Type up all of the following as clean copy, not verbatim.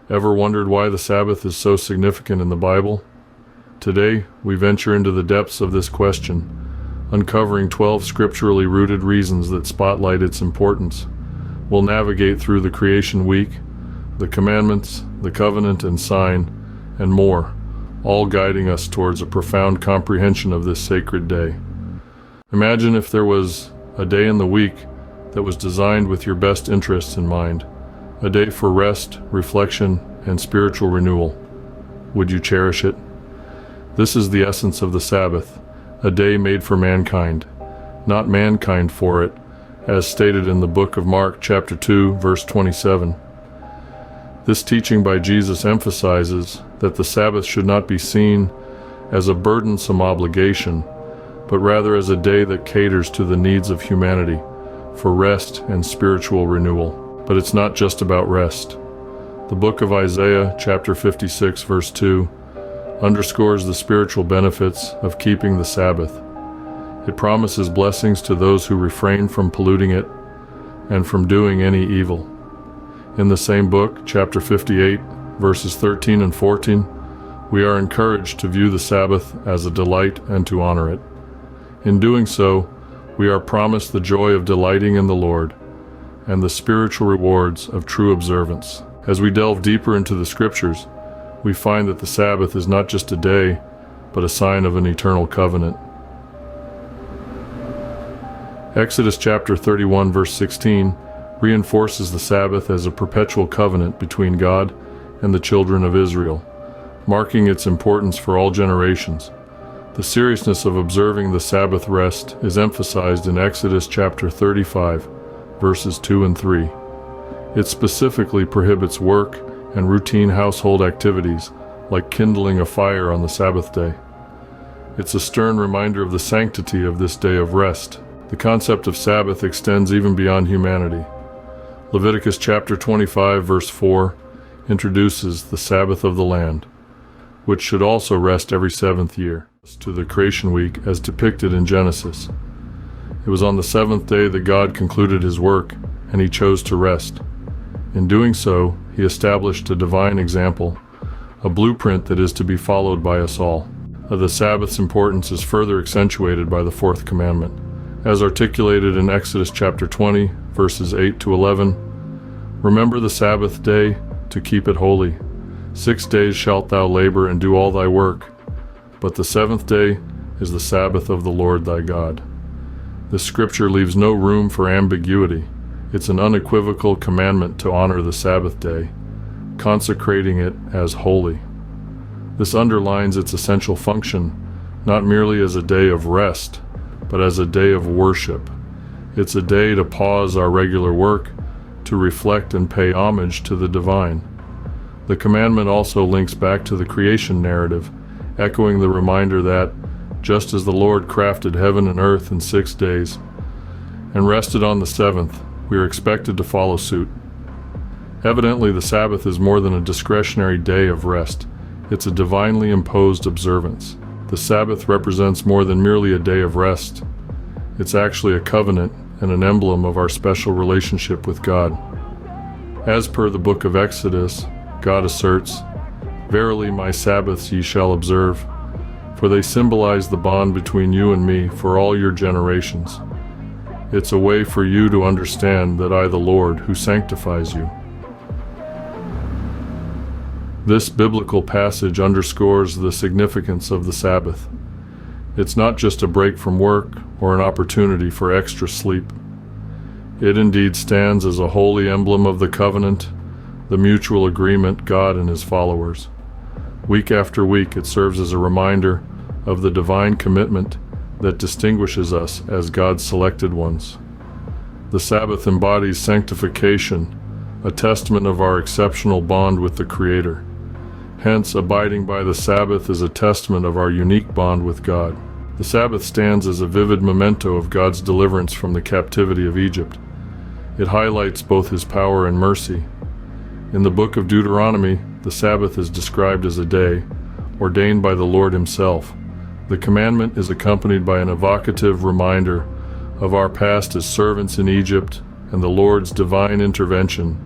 Ever wondered why the Sabbath is so significant in the Bible? Today, we venture into the depths of this question, uncovering 12 scripturally rooted reasons that spotlight its importance. We'll navigate through the creation week, the commandments, the covenant and sign, and more, all guiding us towards a profound comprehension of this sacred day. Imagine if there was a day in the week that was designed with your best interests in mind, a day for rest, reflection, and spiritual renewal. Would you cherish it? This is the essence of the Sabbath, a day made for mankind, not mankind for it, as stated in the book of Mark chapter 2, verse 27. This teaching by Jesus emphasizes that the Sabbath should not be seen as a burdensome obligation, but rather as a day that caters to the needs of humanity for rest and spiritual renewal. But it's not just about rest. The book of Isaiah, chapter 56, verse 2, underscores the spiritual benefits of keeping the Sabbath. It promises blessings to those who refrain from polluting it and from doing any evil. In the same book, chapter 58, verses 13 and 14, we are encouraged to view the Sabbath as a delight and to honor it. In doing so, we are promised the joy of delighting in the Lord and the spiritual rewards of true observance. As we delve deeper into the scriptures, we find that the Sabbath is not just a day, but a sign of an eternal covenant. Exodus chapter 31, verse 16, reinforces the Sabbath as a perpetual covenant between God and the children of Israel, marking its importance for all generations. The seriousness of observing the Sabbath rest is emphasized in Exodus chapter 35, verses 2 and 3. It specifically prohibits work and routine household activities like kindling a fire on the Sabbath day. It's a stern reminder of the sanctity of this day of rest. The concept of Sabbath extends even beyond humanity. Leviticus chapter 25, verse 4 introduces the Sabbath of the land, which should also rest every seventh year, to the creation week as depicted in Genesis. It was on the seventh day that God concluded his work, and he chose to rest. In doing so, he established a divine example, a blueprint that is to be followed by us all. The Sabbath's importance is further accentuated by the fourth commandment. As articulated in Exodus chapter 20, verses 8 to 11, "Remember the Sabbath day to keep it holy. 6 days shalt thou labor and do all thy work, but the seventh day is the Sabbath of the Lord thy God." This scripture leaves no room for ambiguity. It's an unequivocal commandment to honor the Sabbath day, consecrating it as holy. This underlines its essential function, not merely as a day of rest, but as a day of worship. It's a day to pause our regular work, to reflect and pay homage to the divine. The commandment also links back to the creation narrative, echoing the reminder that, just as the Lord crafted heaven and earth in 6 days, and rested on the seventh, we are expected to follow suit. Evidently, the Sabbath is more than a discretionary day of rest. It's a divinely imposed observance. The Sabbath represents more than merely a day of rest. It's actually a covenant and an emblem of our special relationship with God. As per the book of Exodus, God asserts, "Verily my Sabbaths ye shall observe, for they symbolize the bond between you and me for all your generations." It's a way for you to understand that I, the Lord, who sanctifies you. This biblical passage underscores the significance of the Sabbath. It's not just a break from work or an opportunity for extra sleep. It indeed stands as a holy emblem of the covenant, the mutual agreement God and his followers. Week after week, it serves as a reminder of the divine commitment that distinguishes us as God's selected ones. The Sabbath embodies sanctification, a testament of our exceptional bond with the Creator. Hence, abiding by the Sabbath is a testament of our unique bond with God. The Sabbath stands as a vivid memento of God's deliverance from the captivity of Egypt. It highlights both his power and mercy. In the book of Deuteronomy, the Sabbath is described as a day ordained by the Lord himself. The commandment is accompanied by an evocative reminder of our past as servants in Egypt and the Lord's divine intervention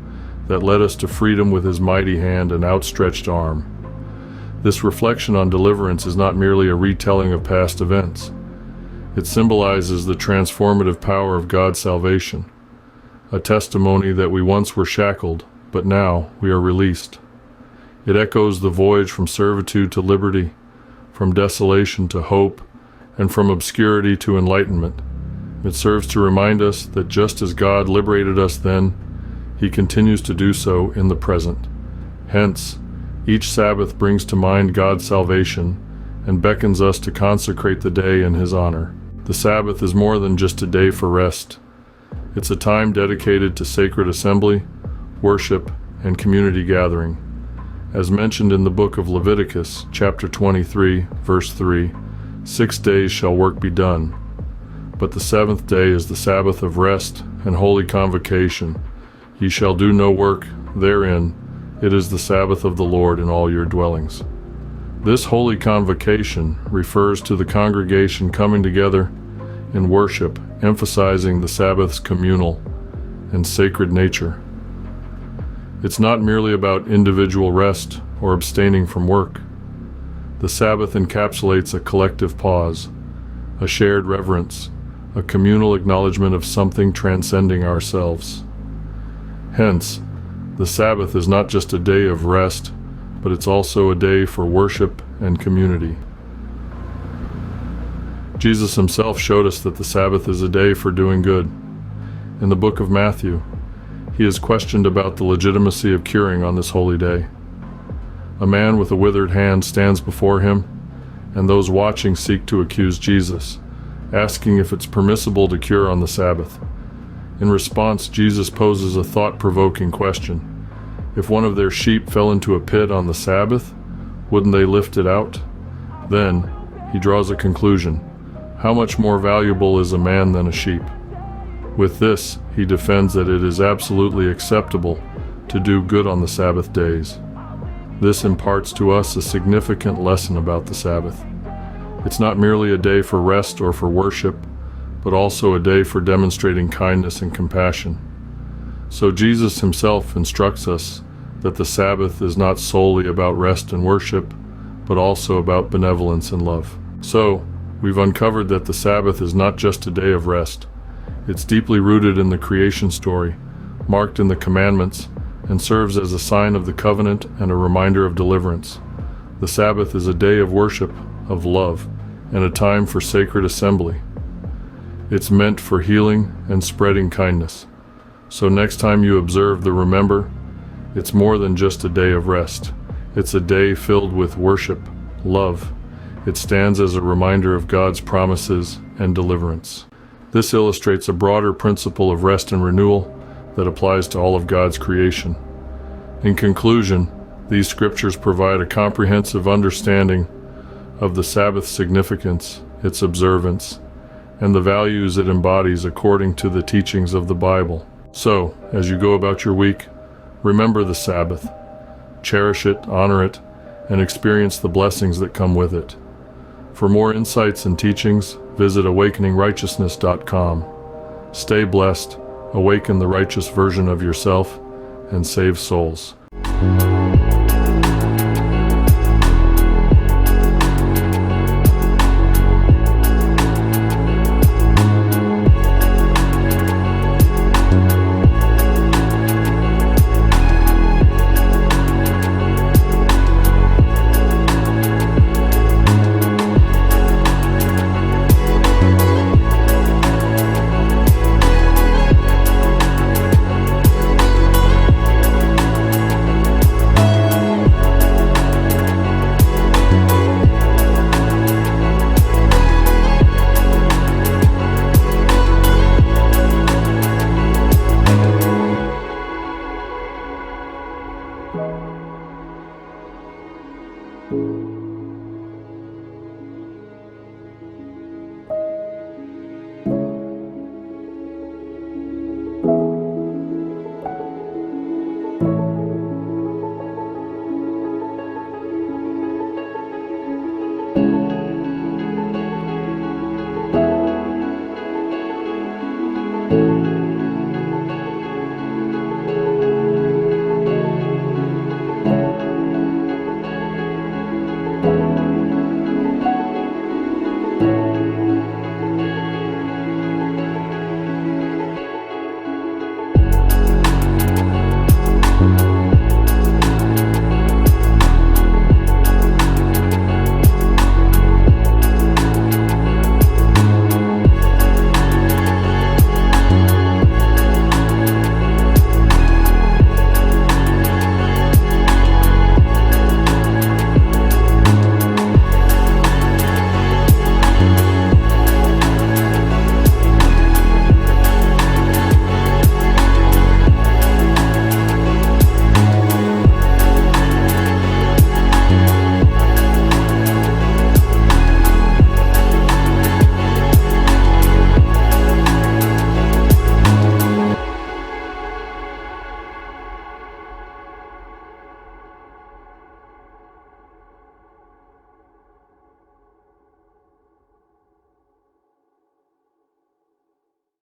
that led us to freedom with his mighty hand and outstretched arm. This reflection on deliverance is not merely a retelling of past events. It symbolizes the transformative power of God's salvation, a testimony that we once were shackled, but now we are released. It echoes the voyage from servitude to liberty, from desolation to hope, and from obscurity to enlightenment. It serves to remind us that just as God liberated us then, he continues to do so in the present. Hence, each Sabbath brings to mind God's salvation and beckons us to consecrate the day in his honor. The Sabbath is more than just a day for rest. It's a time dedicated to sacred assembly, worship, and community gathering. As mentioned in the book of Leviticus, chapter 23, verse 3, 6 days shall work be done, but the seventh day is the Sabbath of rest and holy convocation. Ye shall do no work therein. It is the Sabbath of the Lord in all your dwellings. This holy convocation refers to the congregation coming together in worship, emphasizing the Sabbath's communal and sacred nature. It's not merely about individual rest or abstaining from work. The Sabbath encapsulates a collective pause, a shared reverence, a communal acknowledgement of something transcending ourselves. Hence, the Sabbath is not just a day of rest, but it's also a day for worship and community. Jesus himself showed us that the Sabbath is a day for doing good. In the book of Matthew, he is questioned about the legitimacy of curing on this holy day. A man with a withered hand stands before him, and those watching seek to accuse Jesus, asking if it's permissible to cure on the Sabbath. In response, Jesus poses a thought-provoking question. If one of their sheep fell into a pit on the Sabbath, wouldn't they lift it out? Then, he draws a conclusion. How much more valuable is a man than a sheep? With this, he defends that it is absolutely acceptable to do good on the Sabbath days. This imparts to us a significant lesson about the Sabbath. It's not merely a day for rest or for worship, but also a day for demonstrating kindness and compassion. So Jesus himself instructs us that the Sabbath is not solely about rest and worship, but also about benevolence and love. So, we've uncovered that the Sabbath is not just a day of rest. It's deeply rooted in the creation story, marked in the commandments, and serves as a sign of the covenant and a reminder of deliverance. The Sabbath is a day of worship, of love, and a time for sacred assembly. It's meant for healing and spreading kindness. So next time you observe the remember, it's more than just a day of rest. It's a day filled with worship, love. It stands as a reminder of God's promises and deliverance. This illustrates a broader principle of rest and renewal that applies to all of God's creation. In conclusion, these scriptures provide a comprehensive understanding of the Sabbath's significance, its observance, and the values it embodies according to the teachings of the Bible. So, as you go about your week, remember the Sabbath, cherish it, honor it, and experience the blessings that come with it. For more insights and teachings, visit awakeningrighteousness.com. Stay blessed, awaken the righteous version of yourself, and save souls. Thank you.